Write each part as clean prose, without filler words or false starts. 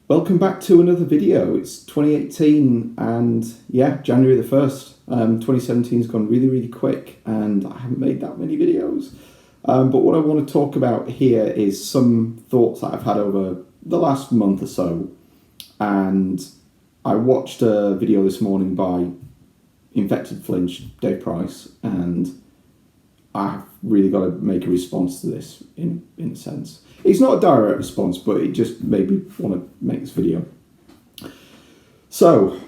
Welcome back to another video. It's 2018 and yeah, January the 1st. 2017 has gone really quick and I haven't made that many videos. But what I want to talk about here is some thoughts that I've had over the last month or so. And I watched a video this morning by InfectedFlinch, Dave Price, and I've really got to make a response to this in a sense. It's not a direct response, but it just made me want to make this video. So,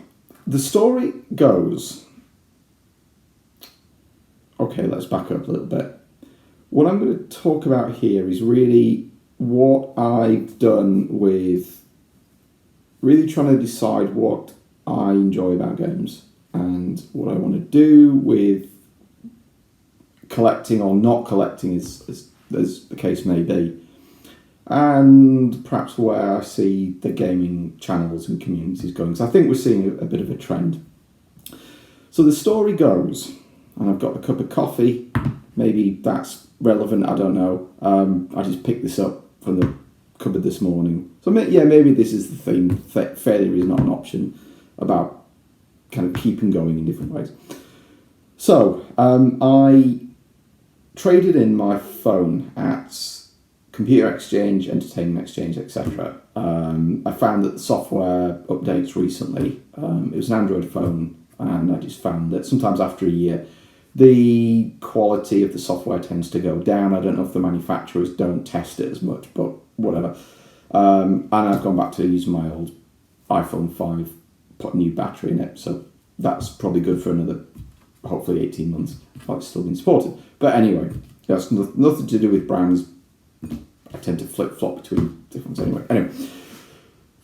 the story goes... Okay, let's back up a little bit. What I'm going to talk about here is really what I've done with really trying to decide what I enjoy about games and what I want to do with collecting or not collecting, as the case may be. And perhaps where I see the gaming channels and communities going. So I think we're seeing a bit of a trend. So the story goes, and I've got a cup of coffee. Maybe that's relevant, I don't know. I just picked this up from the cupboard this morning. So yeah, maybe this is the theme. Failure is not an option, about kind of keeping going in different ways. So I traded in my phone at Computer Exchange, Entertainment Exchange, etc. I found that the software updates recently. It was an Android phone, and I just found that sometimes after a year, the quality of the software tends to go down. I don't know if the manufacturers don't test it as much, but whatever. And I've gone back to using my old iPhone 5, put a new battery in it, so that's probably good for another, hopefully 18 months. It's still been supported. But anyway, that's nothing to do with brands. I tend to flip-flop between different ones anyway.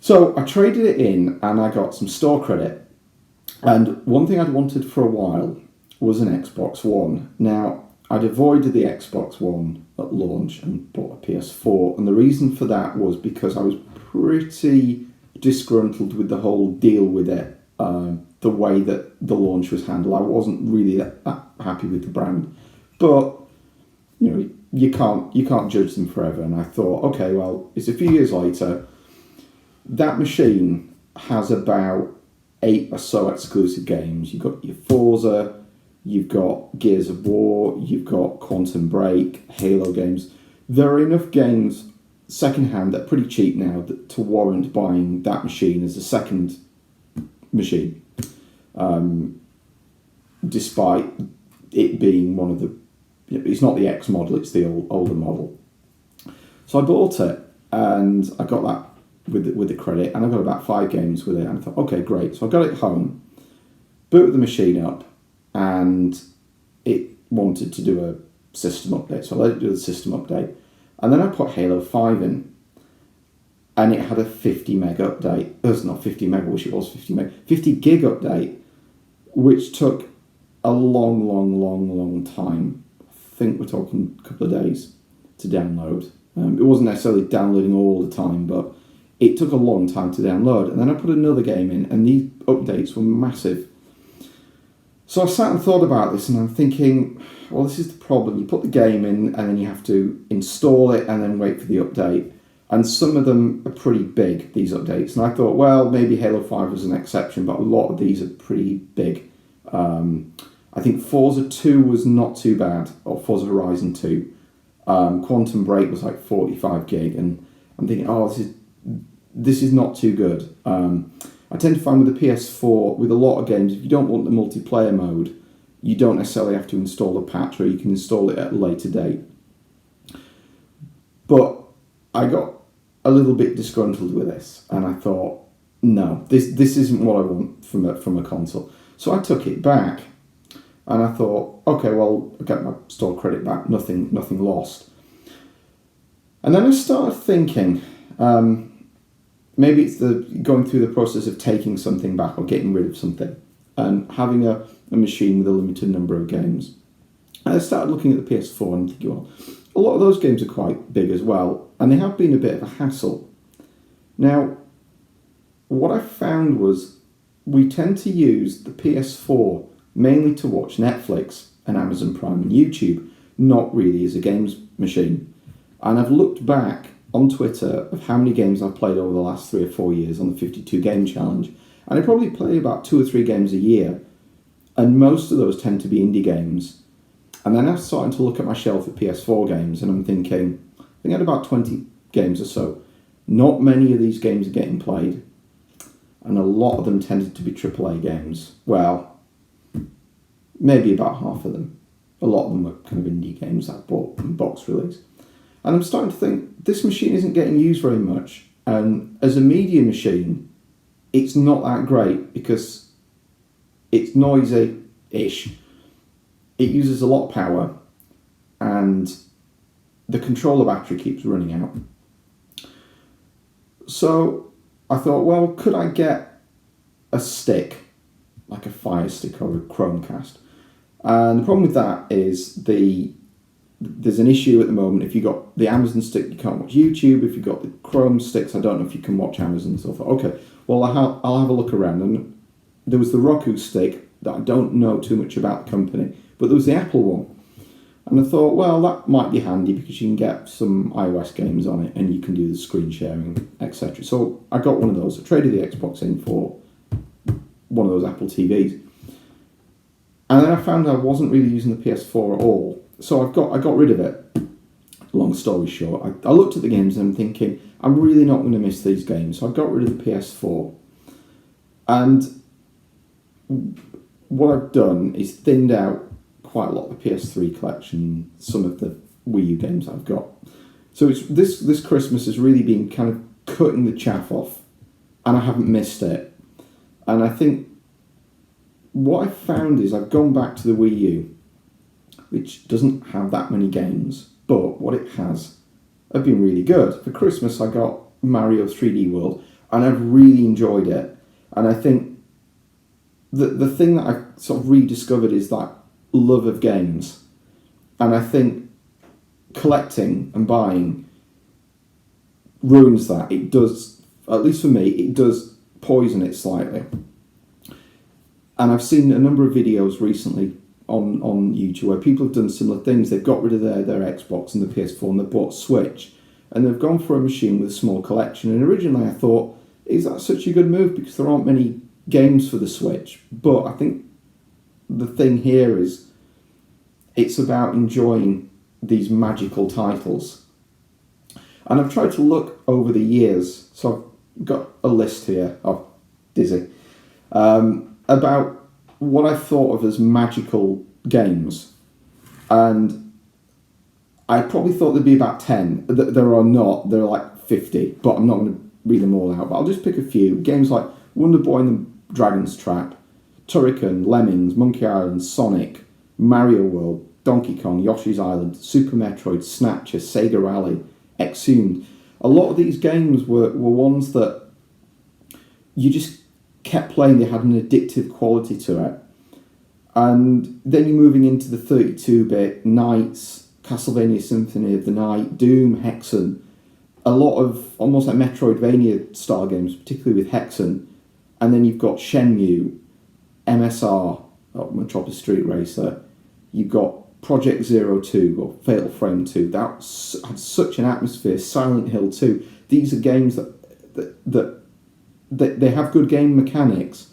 So I traded it in and I got some store credit. And one thing I'd wanted for a while was an Xbox One. Now, I'd avoided the Xbox One at launch and bought a PS4. And the reason for that was because I was pretty disgruntled with the whole deal with it. The way that the launch was handled. I wasn't really that happy with the brand. But, you know, you can't judge them forever. And I thought, okay, well, it's a few years later. That machine has about 8 or so exclusive games. You've got your Forza, you've got Gears of War, you've got Quantum Break, Halo games. There are enough games secondhand that are pretty cheap now to warrant buying that machine as a second machine. Despite it being one of the... It's not the X model, it's the older model. So I bought it, and I got that with the credit, and I got about 5 games with it, and I thought, okay, great. So I got it home, booted the machine up, and it wanted to do a system update. So I let it do the system update, and then I put Halo 5 in, and it had a 50 meg update. It's not 50 meg, I wish it was 50 meg. 50 gig update, which took a long time. I think we're talking a couple of days to download. It wasn't necessarily downloading all the time, but it took a long time to download. And then I put another game in, and these updates were massive. So I sat and thought about this, and I'm thinking, well, this is the problem. You put the game in, and then you have to install it, and then wait for the update. And some of them are pretty big, these updates. And I thought, well, maybe Halo 5 was an exception, but a lot of these are pretty big. I think Forza 2 was not too bad, or Forza Horizon 2. Quantum Break was like 45 gig, and I'm thinking, oh, this is not too good. I tend to find with the PS4, with a lot of games, if you don't want the multiplayer mode, you don't necessarily have to install a patch, or you can install it at a later date. But I got a little bit disgruntled with this, and I thought, no, this isn't what I want from a console. So I took it back. And I thought, okay, well, I get my store credit back, nothing lost. And then I started thinking, maybe it's going through the process of taking something back or getting rid of something and having a machine with a limited number of games. And I started looking at the PS4 and thinking, well, a lot of those games are quite big as well, and they have been a bit of a hassle. Now, what I found was we tend to use the PS4 mainly to watch Netflix and Amazon Prime and YouTube, not really as a games machine. And I've looked back on Twitter of how many games I've played over the last 3 or 4 years on the 52 game challenge, and I probably play about 2 or 3 games a year, and most of those tend to be indie games. And then I'm starting to look at my shelf of PS4 games, and I'm thinking, I think I had about 20 games or so. Not many of these games are getting played, and a lot of them tended to be AAA games. Well, maybe about half of them. A lot of them were kind of indie games that bought box release. And I'm starting to think, this machine isn't getting used very much, and as a media machine, it's not that great because it's noisy-ish. It uses a lot of power, and the controller battery keeps running out. So I thought, well, could I get a stick, like a Fire Stick or a Chromecast? And the problem with that is there's an issue at the moment. If you got the Amazon stick, you can't watch YouTube. If you've got the Chrome sticks, I don't know if you can watch Amazon. So I thought, okay, well, I'll have a look around. And there was the Roku stick that I don't know too much about the company, but there was the Apple one. And I thought, well, that might be handy because you can get some iOS games on it and you can do the screen sharing, etc. So I got one of those. I traded the Xbox in for one of those Apple TVs. And then I found I wasn't really using the PS4 at all. So I got rid of it. Long story short, I looked at the games and I'm thinking, I'm really not going to miss these games. So I got rid of the PS4. And what I've done is thinned out quite a lot of the PS3 collection, some of the Wii U games I've got. So it's this Christmas has really been kind of cutting the chaff off, and I haven't missed it. And I think what I've found is I've gone back to the Wii U, which doesn't have that many games, but what it has have been really good. For Christmas I got Mario 3D World, and I've really enjoyed it. And I think the thing that I've sort of rediscovered is that love of games, and I think collecting and buying ruins that. It does, at least for me, it does poison it slightly. And I've seen a number of videos recently on YouTube where people have done similar things. They've got rid of their Xbox and the PS4 and they've bought Switch, and they've gone for a machine with a small collection. And originally I thought, is that such a good move, because there aren't many games for the Switch? But I think the thing here is it's about enjoying these magical titles. And I've tried to look over the years, so I've got a list here, oh, dizzy, about what I thought of as magical games. And I probably thought there'd be about 10. There are not, there are like 50, but I'm not going to read them all out. But I'll just pick a few. Games like Wonder Boy and the Dragon's Trap, Turrican, Lemmings, Monkey Island, Sonic, Mario World, Donkey Kong, Yoshi's Island, Super Metroid, Snatcher, Sega Rally, Exhumed. A lot of these games were ones that you just kept playing. They had an addictive quality to it. And then you're moving into the 32-bit, Knights, Castlevania Symphony of the Night, Doom, Hexen. A lot of almost like Metroidvania style games, particularly with Hexen. And then you've got Shenmue, MSR, Metropolis Street Racer. You've got Project 02 or Fatal Frame 2. That had such an atmosphere. Silent Hill 2. These are games that they have good game mechanics,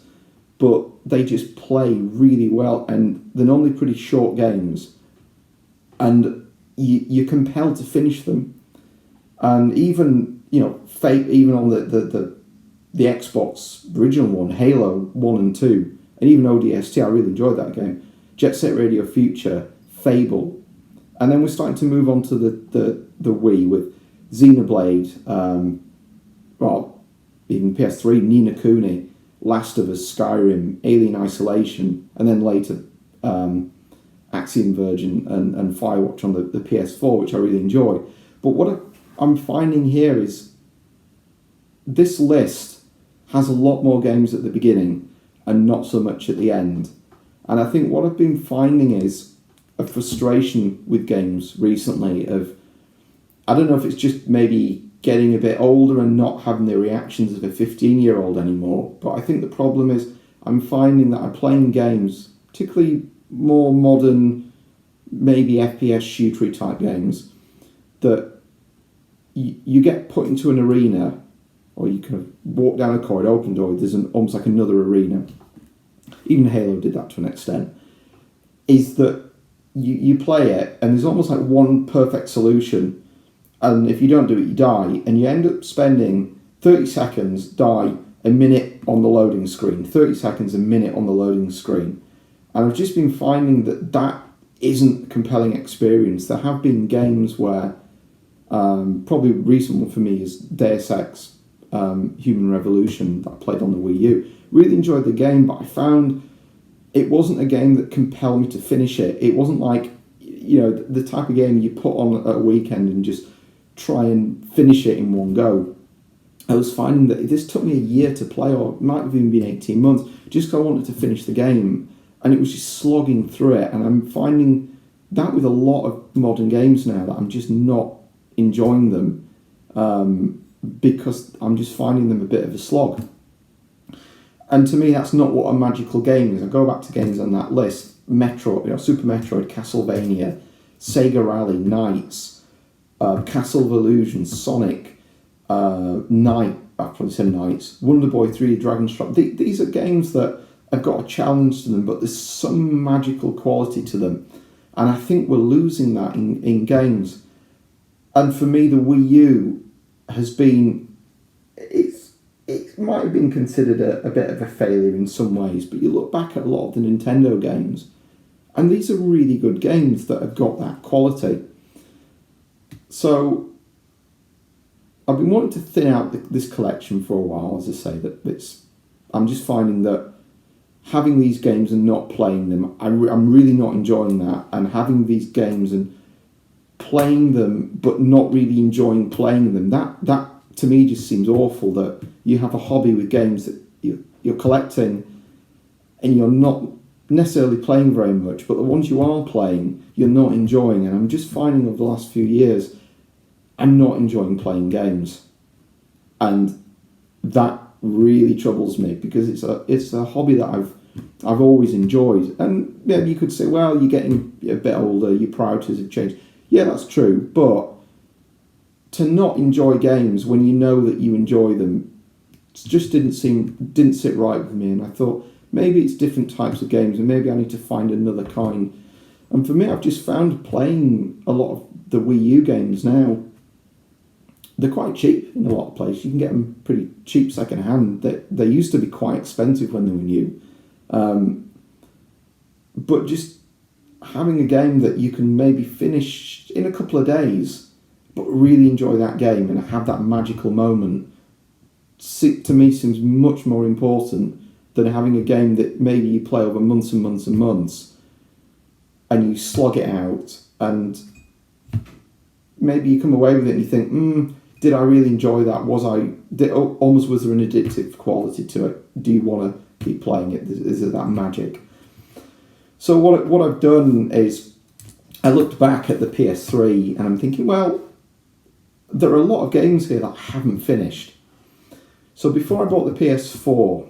but they just play really well, and they're normally pretty short games, and you're compelled to finish them. And even Fate, even on the Xbox original one, Halo 1 and 2, and even ODST, I really enjoyed that game. Jet Set Radio Future, Fable, and then we're starting to move on to the Wii with Xenoblade, even PS3, Ni no Kuni, Last of Us, Skyrim, Alien Isolation, and then later Axiom Verge and Firewatch on the PS4, which I really enjoy. But what I'm finding here is this list has a lot more games at the beginning and not so much at the end. And I think what I've been finding is a frustration with games recently of, I don't know if it's just maybe getting a bit older and not having the reactions of a 15-year-old anymore, but I think the problem is I'm finding that I'm playing games, particularly more modern, maybe FPS shootery type games, that you get put into an arena, or you kind of walk down a corridor, open door, there's almost like another arena. Even Halo did that to an extent. Is that you play it, and there's almost like one perfect solution, and if you don't do it, you die, and you end up spending 30 seconds, die, a minute on the loading screen, 30 seconds, a minute on the loading screen. And I've just been finding that isn't a compelling experience. There have been games where, probably a recent one for me is Deus Ex Human Revolution that I played on the Wii U. Really enjoyed the game, but I found it wasn't a game that compelled me to finish it. It wasn't like, the type of game you put on at a weekend and just try and finish it in one go. I was finding that this took me a year to play, or it might have even been 18 months, just because I wanted to finish the game. And it was just slogging through it. And I'm finding that with a lot of modern games now, that I'm just not enjoying them because I'm just finding them a bit of a slog. And to me, that's not what a magical game is. I go back to games on that list: Metroid, Super Metroid, Castlevania, Sega Rally, Knights, Castle of Illusion, Sonic, I'd probably say Knights, Wonder Boy 3, Dragon Strike. These are games that have got a challenge to them, but there's some magical quality to them. And I think we're losing that in games. And for me, the Wii U has been, it might have been considered a bit of a failure in some ways, but you look back at a lot of the Nintendo games, and these are really good games that have got that quality. So I've been wanting to thin out this collection for a while, as I say, I'm just finding that having these games and not playing them, I'm really not enjoying that, and having these games and playing them but not really enjoying playing them, that to me just seems awful, that you have a hobby with games that you're collecting and you're not necessarily playing very much, but the ones you are playing, you're not enjoying. And I'm just finding over the last few years, I'm not enjoying playing games. And that really troubles me, because it's a hobby that I've always enjoyed. And maybe you could say, well, you're getting a bit older, your priorities have changed. Yeah, that's true, but to not enjoy games when you know that you enjoy them just didn't sit right with me. And I thought maybe it's different types of games, and maybe I need to find another kind. And for me, I've just found playing a lot of the Wii U games now, they're quite cheap in a lot of places. You can get them pretty cheap second hand. They used to be quite expensive when they were new. But just having a game that you can maybe finish in a couple of days, but really enjoy that game and have that magical moment, to me seems much more important than having a game that maybe you play over months and months and months, and you slog it out, and maybe you come away with it and you think, did I really enjoy that? Was there an addictive quality to it? Do you want to keep playing it? Is it that magic? So what I've done is I looked back at the PS3 and I'm thinking, well, there are a lot of games here that I haven't finished. So before I bought the PS4,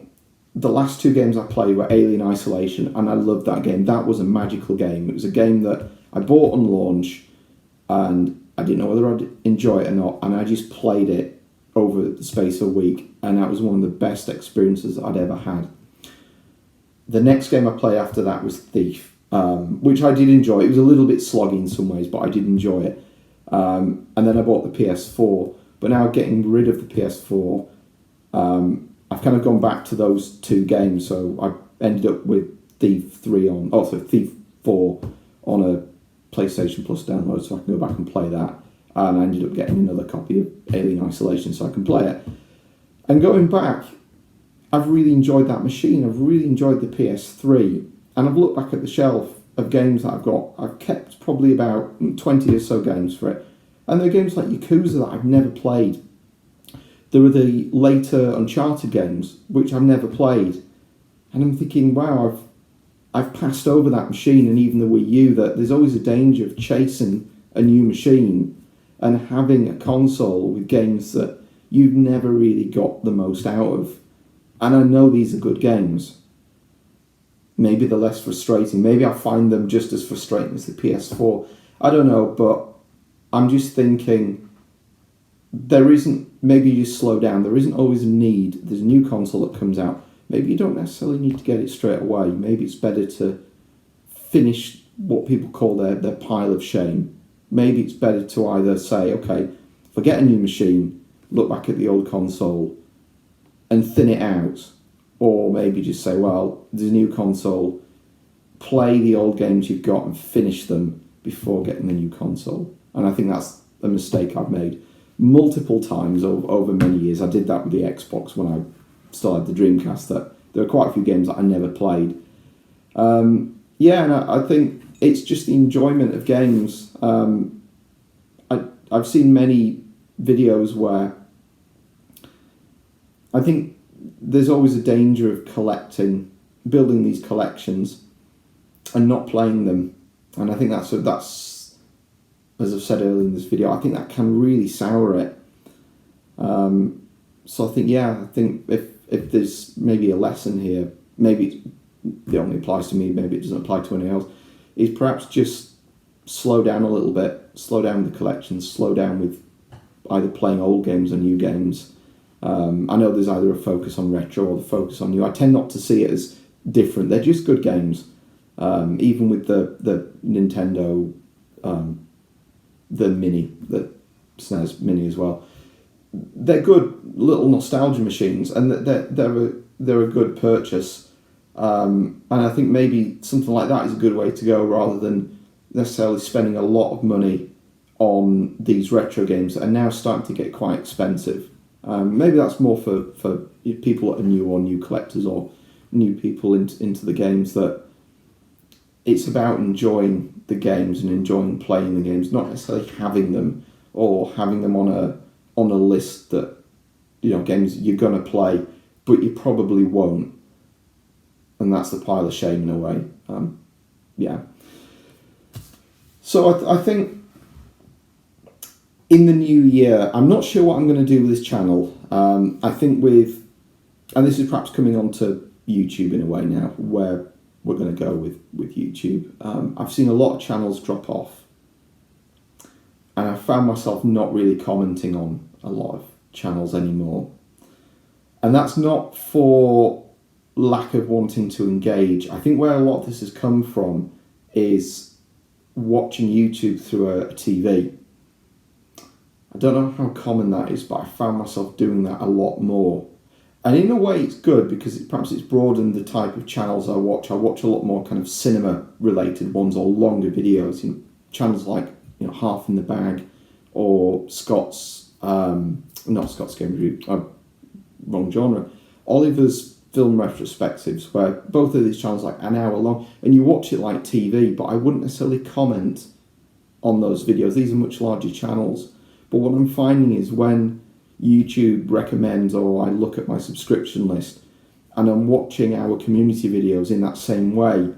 the last two games I played were Alien Isolation, and I loved that game. That was a magical game. It was a game that I bought on launch, and I didn't know whether I'd enjoy it or not, and I just played it over the space of a week, and that was one of the best experiences I'd ever had. The next game I played after that was Thief, which I did enjoy. It was a little bit sloggy in some ways, but I did enjoy it. And then I bought the PS4, but now getting rid of the PS4, I've kind of gone back to those two games. So I ended up with Thief 4 on a PlayStation Plus download, so I can go back and play that. And I ended up getting another copy of Alien Isolation so I can play it. And going back, I've really enjoyed that machine. I've really enjoyed the PS3. And I've looked back at the shelf of games that I've got. I've kept probably about 20 or so games for it. And there are games like Yakuza that I've never played. There were the later Uncharted games, which I've never played. And I'm thinking, wow, I've passed over that machine, and even the Wii U, that there's always a danger of chasing a new machine and having a console with games that you've never really got the most out of. And I know these are good games. Maybe they're less frustrating. Maybe I find them just as frustrating as the PS4. I don't know, but I'm just thinking, there isn't, maybe you just slow down. There isn't always a need. There's a new console that comes out. Maybe you don't necessarily need to get it straight away. Maybe it's better to finish what people call their pile of shame. Maybe it's better to either say, okay, if I get a new machine, look back at the old console and thin it out. Or maybe just say, well, there's a new console, play the old games you've got and finish them before getting the new console. And I think that's a mistake I've made multiple times over many years. I did that with the Xbox when I still had the Dreamcast, that there are quite a few games that I never played. And I think it's just the enjoyment of games. I've seen many videos where I think there's always a danger of building these collections and not playing them. And I think that's as I've said earlier in this video, I think that can really sour it. So I think if there's maybe a lesson here, maybe it only applies to me, maybe it doesn't apply to anyone else, is perhaps just slow down a little bit, slow down with the collections, slow down with either playing old games or new games. I know there's either a focus on retro or the focus on new. I tend not to see it as different. They're just good games. Even with the Nintendo, the Mini, the SNES Mini as well. They're good little nostalgia machines, and they're a good purchase. And I think maybe something like that is a good way to go, rather than necessarily spending a lot of money on these retro games that are now starting to get quite expensive. Maybe that's more for people that are new, or new collectors, or new people into the games, that it's about enjoying the games and enjoying playing the games, not necessarily having them, or having them on a list that, games you're going to play, but you probably won't. And that's the pile of shame in a way. So I think in the new year, I'm not sure what I'm going to do with this channel. I think and this is perhaps coming onto YouTube in a way now, where we're going to go with YouTube. I've seen a lot of channels drop off, and I found myself not really commenting on a lot of channels anymore. And that's not for lack of wanting to engage. I think where a lot of this has come from is watching YouTube through a TV. I don't know how common that is, but I found myself doing that a lot more. And in a way it's good, because perhaps it's broadened the type of channels I watch. I watch a lot more kind of cinema related ones, or longer videos, channels like Half in the Bag, or not Scott's Game Review, wrong genre, Oliver's Film Retrospectives, where both of these channels are like an hour long, and you watch it like TV, but I wouldn't necessarily comment on those videos. These are much larger channels. But what I'm finding is when YouTube recommends, or I look at my subscription list and I'm watching our community videos in that same way,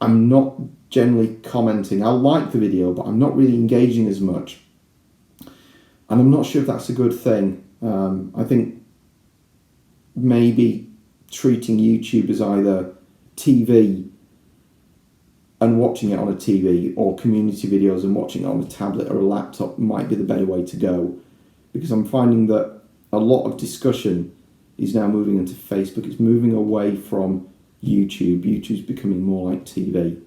I'm not generally commenting. I like the video, but I'm not really engaging as much. And I'm not sure if that's a good thing. I think maybe treating YouTube as either TV and watching it on a TV, or community videos and watching it on a tablet or a laptop might be the better way to go. Because I'm finding that a lot of discussion is now moving into Facebook. It's moving away from YouTube. YouTube's becoming more like TV.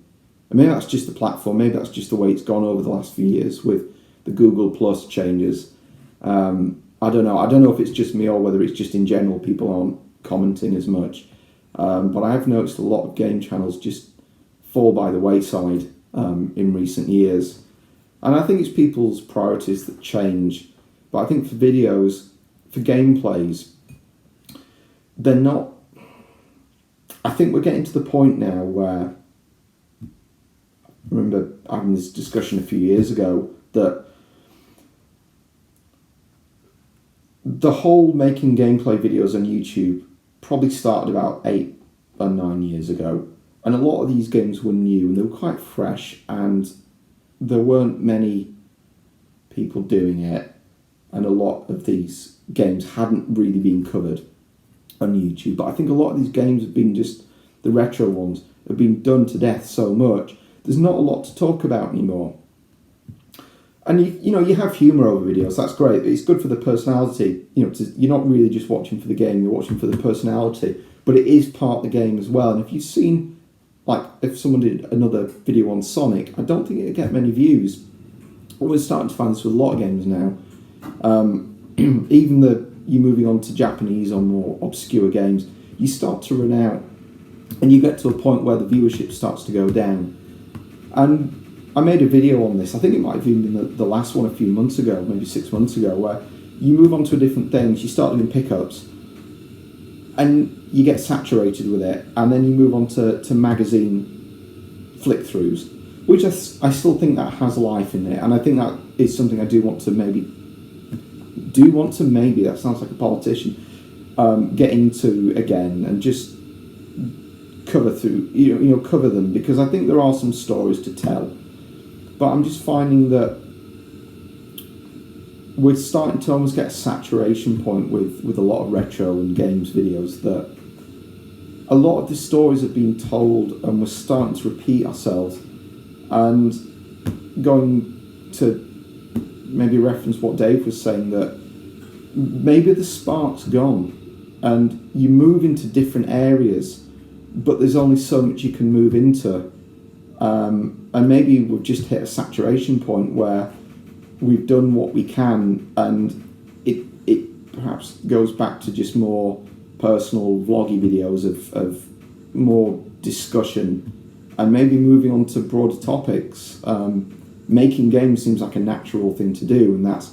And maybe that's just the platform. Maybe that's just the way it's gone over the last few years with the Google Plus changes. I don't know. I don't know if it's just me, or whether it's just in general people aren't commenting as much. But I have noticed a lot of game channels just fall by the wayside in recent years. And I think it's people's priorities that change. But I think for videos, for gameplays, they're not... I think we're getting to the point now where... I remember having this discussion a few years ago, that the whole making gameplay videos on YouTube probably started about 8 or 9 years ago. And a lot of these games were new, and they were quite fresh, and there weren't many people doing it. And a lot of these games hadn't really been covered on YouTube. But I think a lot of these games have been just, the retro ones, have been done to death so much, there's not a lot to talk about anymore. And you have humour over videos. That's great. It's good for the personality. You're not really just watching for the game. You're watching for the personality. But it is part of the game as well. And if you've seen, like, if someone did another video on Sonic, I don't think it'd get many views. We're starting to find this with a lot of games now. Even you're moving on to Japanese or more obscure games, you start to run out, and you get to a point where the viewership starts to go down. And I made a video on this. I think it might have even been the last one a few months ago, maybe 6 months ago, where you move on to different things, you start doing pickups, and you get saturated with it, and then you move on to magazine flick-throughs, which I still think that has life in it, and I think that is something I do want to maybe, that sounds like a politician, get into again, and just cover them, because I think there are some stories to tell. But I'm just finding that we're starting to almost get a saturation point with a lot of retro and games videos, that a lot of the stories have been told and we're starting to repeat ourselves. And going to maybe reference what Dave was saying, that maybe the spark's gone and you move into different areas, but there's only so much you can move into. And maybe we've just hit a saturation point where we've done what we can, and it perhaps goes back to just more personal vloggy videos of more discussion, and maybe moving on to broader topics. Making games seems like a natural thing to do, and that's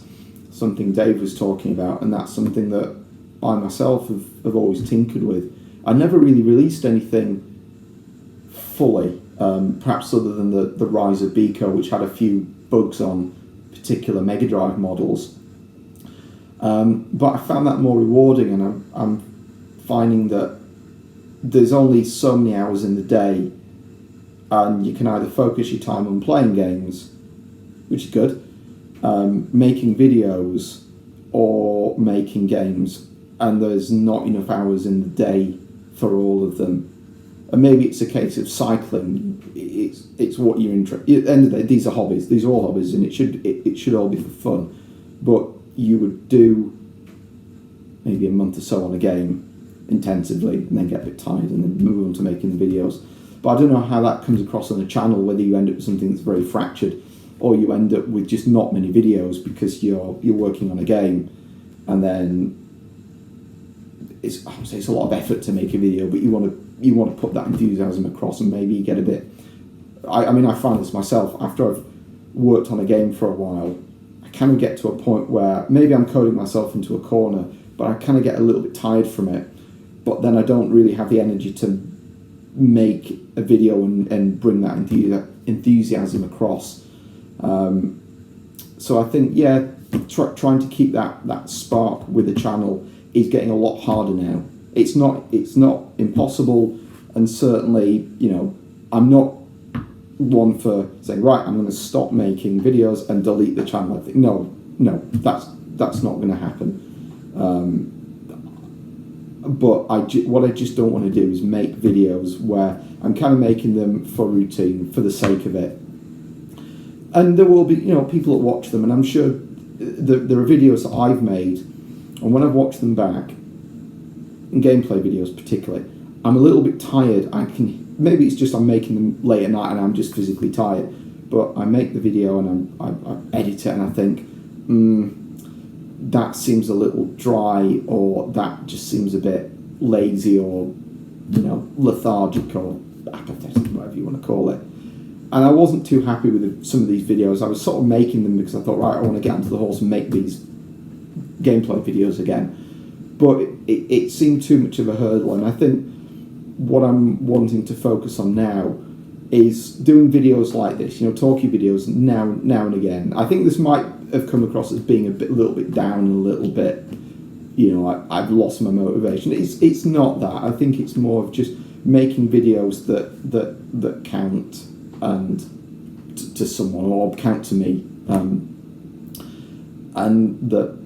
something Dave was talking about, and that's something that I myself have always tinkered with. I never really released anything fully, perhaps other than the Rise of Beaker, which had a few bugs on particular Mega Drive models. But I found that more rewarding, and I'm finding that there's only so many hours in the day, and you can either focus your time on playing games, which is good, making videos, or making games, and there's not enough hours in the day for all of them. And maybe it's a case of cycling. It's what you're interested in. At the end of the day, these are hobbies. These are all hobbies, and it should all be for fun. But you would do maybe a month or so on a game intensively, and then get a bit tired, and then move on to making the videos. But I don't know how that comes across on the channel, whether you end up with something that's very fractured, or you end up with just not many videos because you're working on a game, and then it's a lot of effort to make a video, but you want to put that enthusiasm across, and maybe you get a bit. I mean, I find this myself after I've worked on a game for a while. I kind of get to a point where maybe I'm coding myself into a corner, but I kind of get a little bit tired from it. But then I don't really have the energy to make a video and bring that enthusiasm across. So I think, trying to keep that spark with the channel is getting a lot harder now. It's not impossible, and certainly, I'm not one for saying, right, I'm going to stop making videos and delete the channel. I think no, that's not going to happen. But what I just don't want to do is make videos where I'm kind of making them for routine, for the sake of it. And there will be, people that watch them, and I'm sure there are videos that I've made, and when I've watched them back, and gameplay videos particularly, I'm a little bit tired. Maybe it's just I'm making them late at night and I'm just physically tired. But I make the video and I edit it, and I think, that seems a little dry, or that just seems a bit lazy, or lethargic, or apathetic, whatever you want to call it. And I wasn't too happy with some of these videos. I was sort of making them because I thought, right, I want to get onto the horse and make these gameplay videos again. But it seemed too much of a hurdle, and I think what I'm wanting to focus on now is doing videos like this, talkie videos now and again. I think this might have come across as being a little bit down, and a little bit, I've lost my motivation. It's not that. I think it's more of just making videos that count, and to someone, or count to me, and that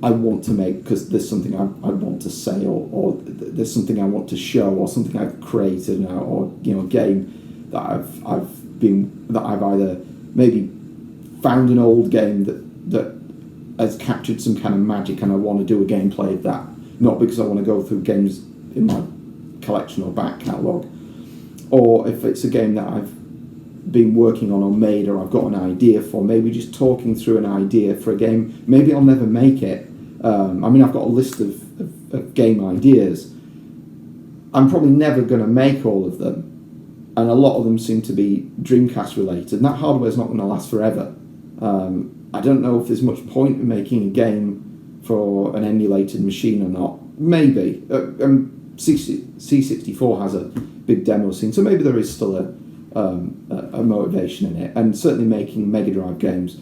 I want to make because there's something I want to say, or there's something I want to show, or something I've created now, or a game that I've either maybe found an old game that has captured some kind of magic, and I want to do a gameplay of that. Not because I want to go through games in my collection or back catalogue, or if it's a game that I've been working on or made, or I've got an idea for, maybe just talking through an idea for a game. Maybe I'll never make it. I've got a list of game ideas. I'm probably never going to make all of them, and a lot of them seem to be Dreamcast related, and that hardware's not going to last forever. I don't know if there's much point in making a game for an emulated machine or not. Maybe. C64 has a big demo scene, so maybe there is still a motivation in it. And certainly making Mega Drive games,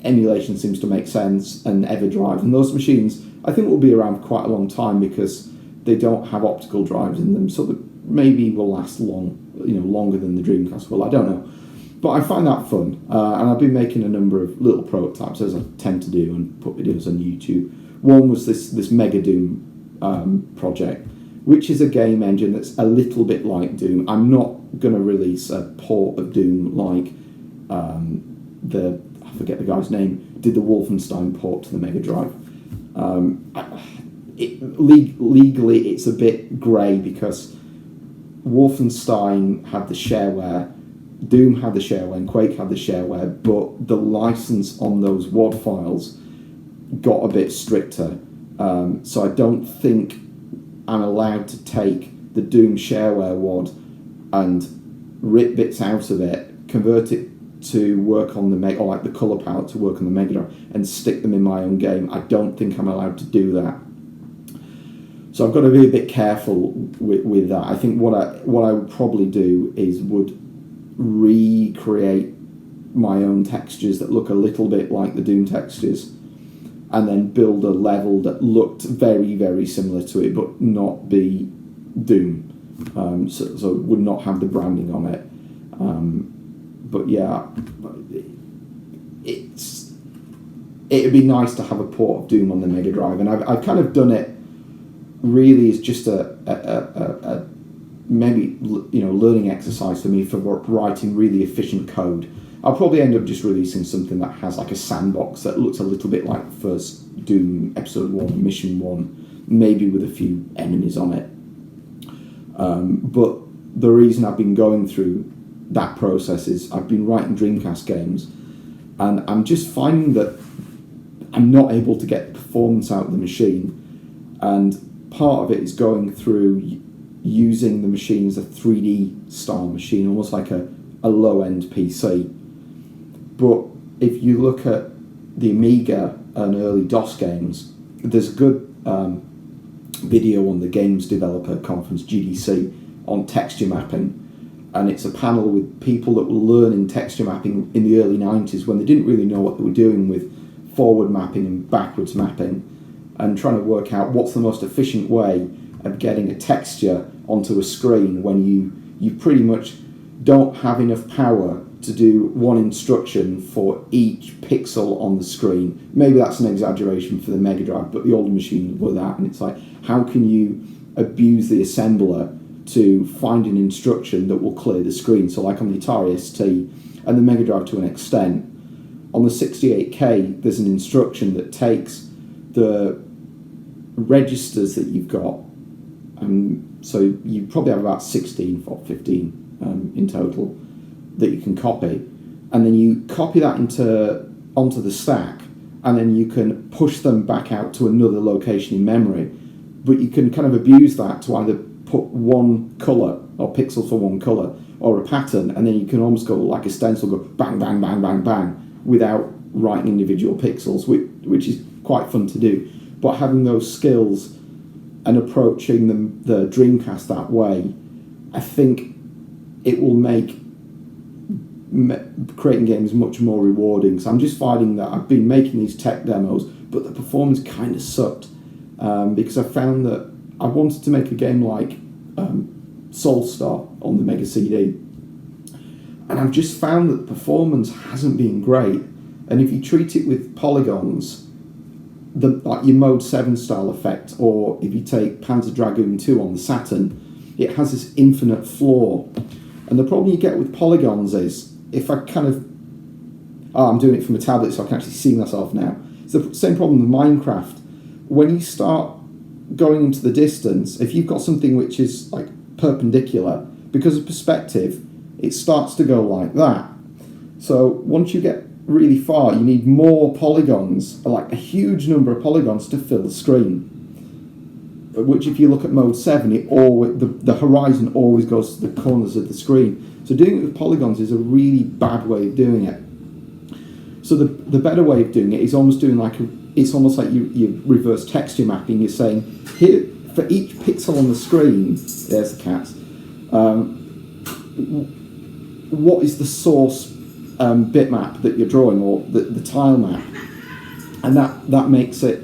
emulation seems to make sense, and EverDrive. And those machines, I think, will be around for quite a long time because they don't have optical drives in them, so that maybe will last longer than the Dreamcast will. I don't know. But I find that fun, and I've been making a number of little prototypes, as I tend to do, and put videos on YouTube. One was this Mega Doom project, which is a game engine that's a little bit like Doom. I'm not going to release a port of Doom like I forget the guy's name, did the Wolfenstein port to the Mega Drive. Legally, it's a bit grey because Wolfenstein had the shareware, Doom had the shareware, and Quake had the shareware, but the license on those WAD files got a bit stricter. So I don't think I'm allowed to take the Doom shareware WAD and rip bits out of it, convert it to work on the or like the colour palette to work on the Mega Drive, and stick them in my own game. I don't think I'm allowed to do that. So I've got to be a bit careful with that. I think what I would probably do is would recreate my own textures that look a little bit like the Doom textures, and then build a level that looked very, very similar to it, but not be Doom. So it would not have the branding on it. But yeah, it'd be nice to have a port of Doom on the Mega Drive, and I've kind of done it really as just a maybe learning exercise for me for writing really efficient code. I'll probably end up just releasing something that has like a sandbox that looks a little bit like the first Doom Episode 1, Mission 1, maybe with a few enemies on it. But the reason I've been going through that process is I've been writing Dreamcast games, and I'm just finding that I'm not able to get the performance out of the machine, and part of it is going through using the machine as a 3D style machine, almost like a low-end PC. But if you look at the Amiga and early DOS games, there's a good video on the Games Developer Conference, GDC, on texture mapping. And it's a panel with people that were learning texture mapping in the early 90s when they didn't really know what they were doing with forward mapping and backwards mapping, and trying to work out what's the most efficient way of getting a texture onto a screen when you pretty much don't have enough power to do one instruction for each pixel on the screen. Maybe that's an exaggeration for the Mega Drive, but the older machines were that, and it's like, how can you abuse the assembler to find an instruction that will clear the screen? So like on the Atari ST and the Mega Drive to an extent, on the 68K there's an instruction that takes the registers that you've got, so you probably have about 16 or 15 in total that you can copy, and then you copy that onto the stack, and then you can push them back out to another location in memory, but you can kind of abuse that to either put one colour or pixel for one colour or a pattern, and then you can almost go like a stencil, go bang, bang, bang, bang, bang, without writing individual pixels, which is quite fun to do. But having those skills and approaching the Dreamcast that way, I think it will make creating games much more rewarding. So I'm just finding that I've been making these tech demos, but the performance kind of sucked, because I found that I wanted to make a game like Soulstar on the Mega CD, and I've just found that the performance hasn't been great. And if you treat it with polygons, like your Mode 7 style effect, or if you take Panzer Dragoon 2 on the Saturn, it has this infinite floor. And the problem you get with polygons is, if I kind of I'm doing it from a tablet so I can actually see myself now. It's the same problem with Minecraft. When you start going into the distance, if you've got something which is like perpendicular, because of perspective, it starts to go like that. So once you get really far, you need more polygons, like a huge number of polygons to fill the screen. Which, if you look at mode 7, the horizon always goes to the corners of the screen. So doing it with polygons is a really bad way of doing it. So the better way of doing it is almost doing it's almost like you reverse texture mapping. You're saying, here, for each pixel on the screen, there's the cats, what is the source bitmap that you're drawing, or the tile map? And that makes it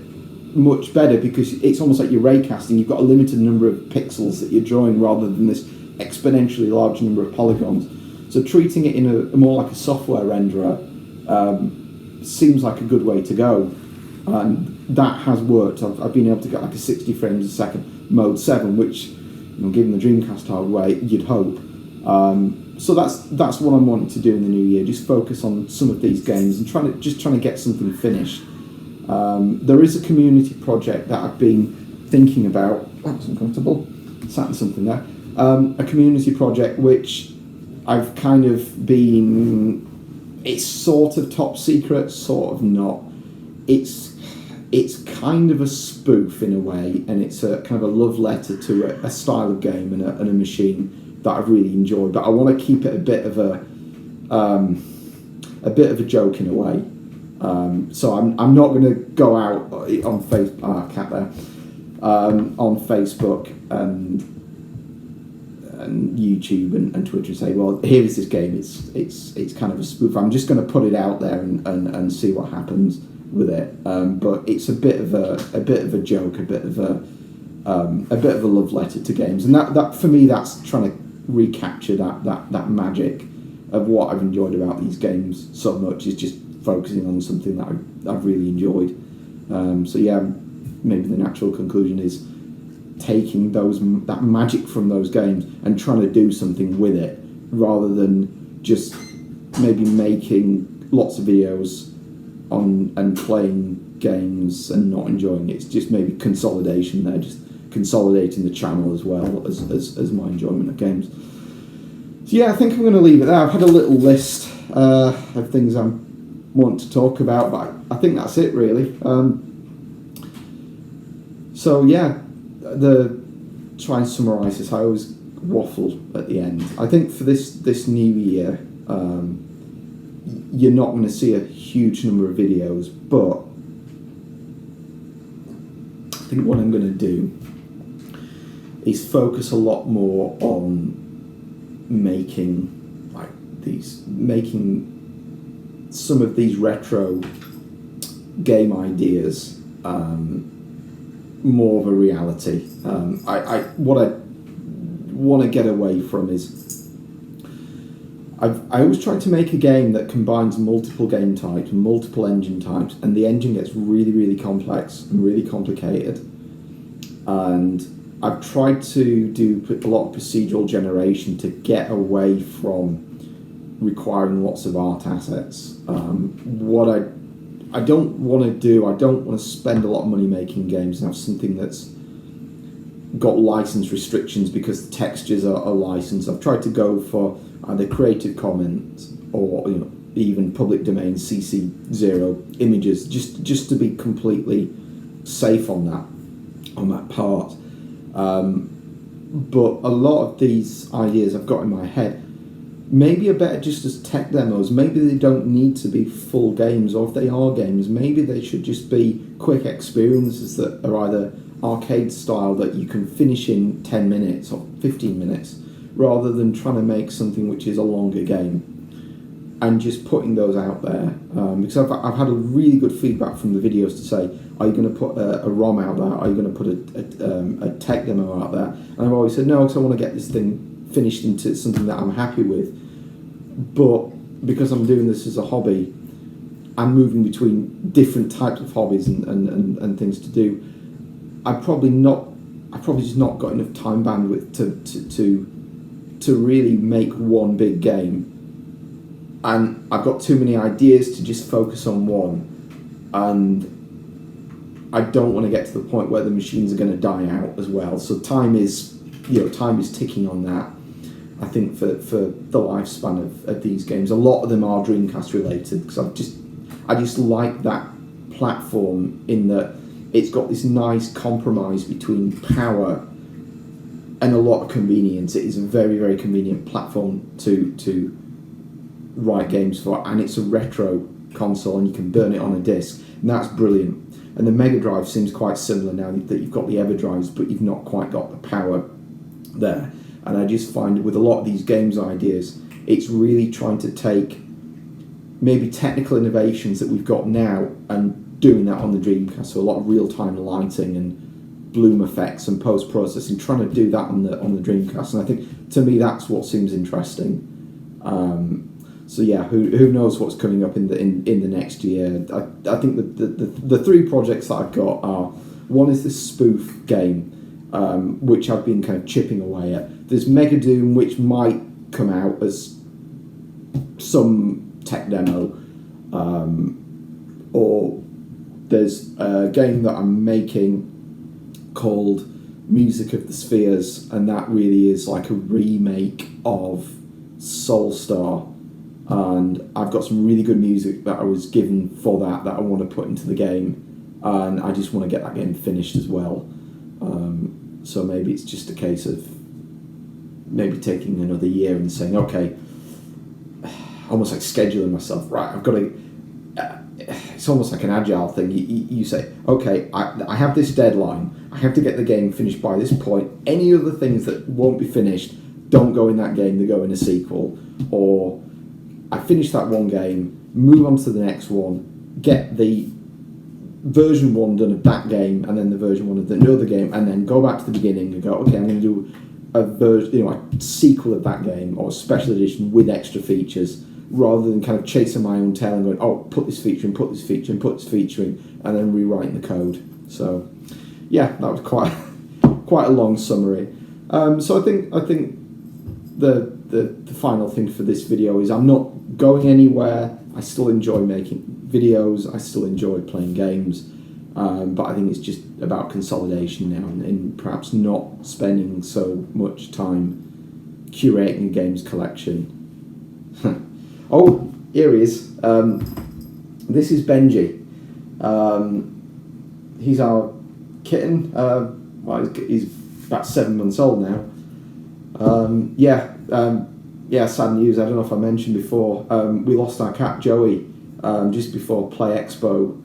much better, because it's almost like you're raycasting. You've got a limited number of pixels that you're drawing rather than this exponentially large number of polygons. So treating it in a more like a software renderer seems like a good way to go, and that has worked. I've been able to get like a 60 frames a second mode 7, which, given the Dreamcast hardware, you'd hope. So that's what I'm wanting to do in the new year. Just focus on some of these games and trying to get something finished. There is a community project that I've been thinking about. That was uncomfortable. Sat in something there. A community project which I've kind of been. It's sort of top secret, sort of not. It's kind of a spoof in a way, and it's a kind of a love letter to a style of game and a machine that I've really enjoyed. But I want to keep it a bit of a joke in a way. So I'm not going to go out on on Facebook and YouTube and Twitter and say, well, here is this game. It's kind of a spoof. I'm just going to put it out there and see what happens with it. But it's a bit of a joke, a bit of a love letter to games, and that for me, that's trying to recapture that magic of what I've enjoyed about these games so much. Is just focusing on something that I've really enjoyed. So yeah, maybe the natural conclusion is taking that magic from those games and trying to do something with it, rather than just maybe making lots of videos and playing games and not enjoying it. It's just maybe consolidation there, just consolidating the channel as well as my enjoyment of games. So yeah, I think I'm going to leave it there. I've had a little list of things I want to talk about, but I think that's it really. So yeah, try and summarise this. I always waffle at the end. I think for this new year, you're not going to see a huge number of videos, but I think what I'm going to do is focus a lot more on making some of these retro game ideas more of a reality. What I want to get away from is I always try to make a game that combines multiple game types, multiple engine types, and the engine gets really, really complex and really complicated. And I've tried to do a lot of procedural generation to get away from requiring lots of art assets. What I don't want to do, I don't want to spend a lot of money making games and have something that's got license restrictions because the textures are licensed. I've tried to go for either Creative Commons or even public domain CC0 images, just to be completely safe on that part. But a lot of these ideas I've got in my head maybe are better just as tech demos. Maybe they don't need to be full games, or if they are games, maybe they should just be quick experiences that are either arcade style that you can finish in 10 minutes or 15 minutes, rather than trying to make something which is a longer game. And just putting those out there, because I've had a really good feedback from the videos to say, are you going to put a ROM out there? Are you going to put a tech demo out there? And I've always said no, because I want to get this thing finished into something that I'm happy with. But because I'm doing this as a hobby, I'm moving between different types of hobbies and things to do. I've probably just not got enough time bandwidth to really make one big game. and I've got too many ideas to just focus on one, and I don't want to get to the point where the machines are going to die out as well. So time is ticking on that. I think for the lifespan of these games, a lot of them are Dreamcast related, because I just like that platform in that it's got this nice compromise between power and a lot of convenience. It is a very, very convenient platform to write games for, and it's a retro console, and you can burn it on a disc, and that's brilliant. And the Mega Drive seems quite similar now that you've got the EverDrives, but you've not quite got the power there. And I just find with a lot of these games ideas, it's really trying to take maybe technical innovations that we've got now and doing that on the Dreamcast. So a lot of real-time lighting and bloom effects and post-processing, trying to do that on the Dreamcast. And I think, to me, that's what seems interesting. So yeah, who knows what's coming up in the next year? I think the three projects that I've got are, one is this spoof game, which I've been kind of chipping away at. There's Mega Doom, which might come out as some tech demo, or there's a game that I'm making called Music of the Spheres, and that really is like a remake of Soulstar, and I've got some really good music that I was given for that I want to put into the game, and I just want to get that game finished as well. So maybe it's just a case of maybe taking another year and saying, okay, almost like scheduling myself, right, I've got to, it's almost like an agile thing. You say, okay, I have this deadline, I have to get the game finished by this point. Any other things that won't be finished don't go in that game, they go in a sequel. Or I finish that one game, move on to the next one, get the version 1 done of that game, and then the version 1 of the other game, and then go back to the beginning and go, okay, I'm going to do a version, a sequel of that game, or a special edition with extra features, rather than kind of chasing my own tail and going, oh, put this feature in, put this feature in, put this feature in, and then rewriting the code. So yeah, that was quite a long summary. So I think the final thing for this video is I'm not going anywhere. I still enjoy making videos, I still enjoy playing games, but I think it's just about consolidation now, and perhaps not spending so much time curating a games collection. Oh, here he is. This is Benji. He's our kitten. Well, he's about 7 months old now. Sad news. I don't know if I mentioned before. We lost our cat Joey just before Play Expo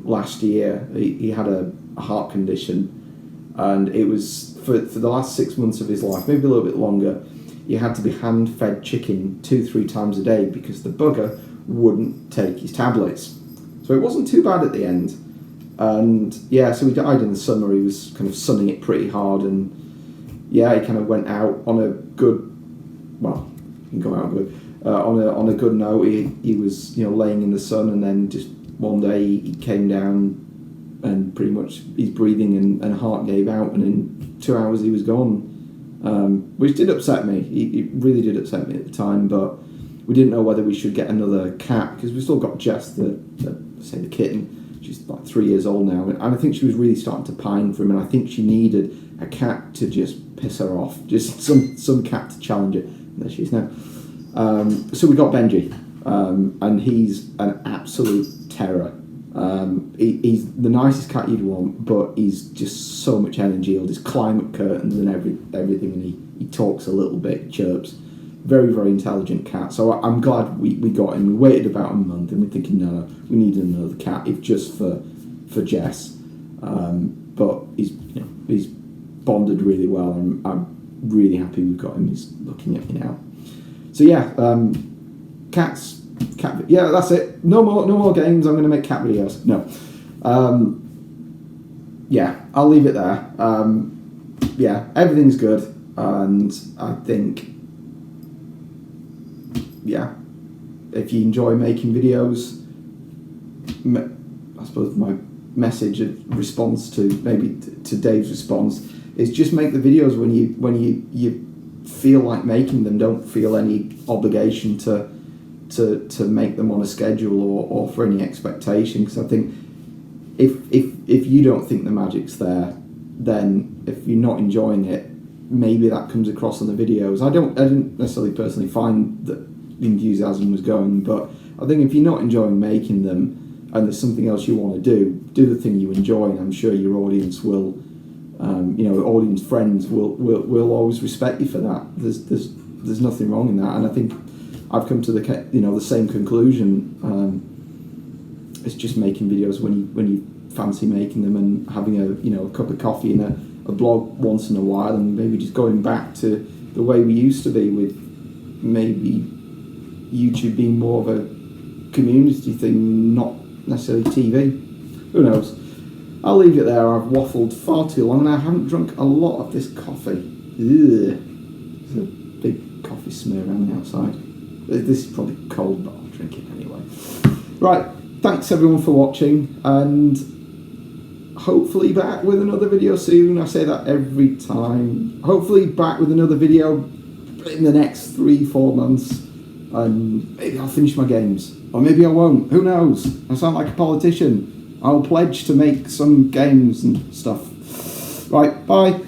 last year. He had a heart condition, and it was for the last 6 months of his life, maybe a little bit longer. He had to be hand-fed chicken 2-3 times a day because the bugger wouldn't take his tablets. So it wasn't too bad at the end. And yeah, so he died in the summer. He was kind of sunning it pretty hard, and yeah, he kind of went out on a good, well, he can go out good, on a good note. He was, laying in the sun, and then just one day he came down and pretty much his breathing and heart gave out, and in 2 hours he was gone. Which did upset me. It really did upset me at the time, but we didn't know whether we should get another cat, because we've still got Jess, the kitten. She's like 3 years old now, and I think she was really starting to pine for him, and I think she needed a cat to just piss her off, just some cat to challenge her. There she is now. So we got Benji, and he's an absolute terror. He's the nicest cat you'd want, but he's just so much energy. He'll just climb up curtains and everything, and he talks a little bit, chirps. Very, very intelligent cat. So I'm glad we got him. We waited about a month, and we're thinking, no, we need another cat, if just for Jess. But he's bonded really well, and I'm really happy we've got him. He's looking at me now. So yeah, cats. Yeah, that's it. No more games. I'm going to make cat videos. No. Yeah, I'll leave it there. Yeah, everything's good, and I think, yeah, if you enjoy making videos, I suppose my message of response to Dave's response is just make the videos when you feel like making them. Don't feel any obligation to to make them on a schedule or for any expectation, because I think if you don't think the magic's there, then if you're not enjoying it, maybe that comes across on the videos. I didn't necessarily personally find that the enthusiasm was going, but I think if you're not enjoying making them and there's something else you want to do the thing you enjoy, and I'm sure your audience will, audience friends will always respect you for that. There's nothing wrong in that, and I think I've come to the same conclusion. It's just making videos when you fancy making them, and having a cup of coffee and a blog once in a while, and maybe just going back to the way we used to be, with maybe YouTube being more of a community thing, not necessarily TV. Who knows? I'll leave it there. I've waffled far too long, and I haven't drunk a lot of this coffee. Ugh. There's a big coffee smear around the outside. This is probably cold, but I'll drink it anyway. Right, thanks everyone for watching, and hopefully back with another video soon. I say that every time. Hopefully back with another video in the next 3-4 months, and maybe I'll finish my games, or maybe I won't. Who knows? I sound like a politician. I'll pledge to make some games and stuff. Right, bye.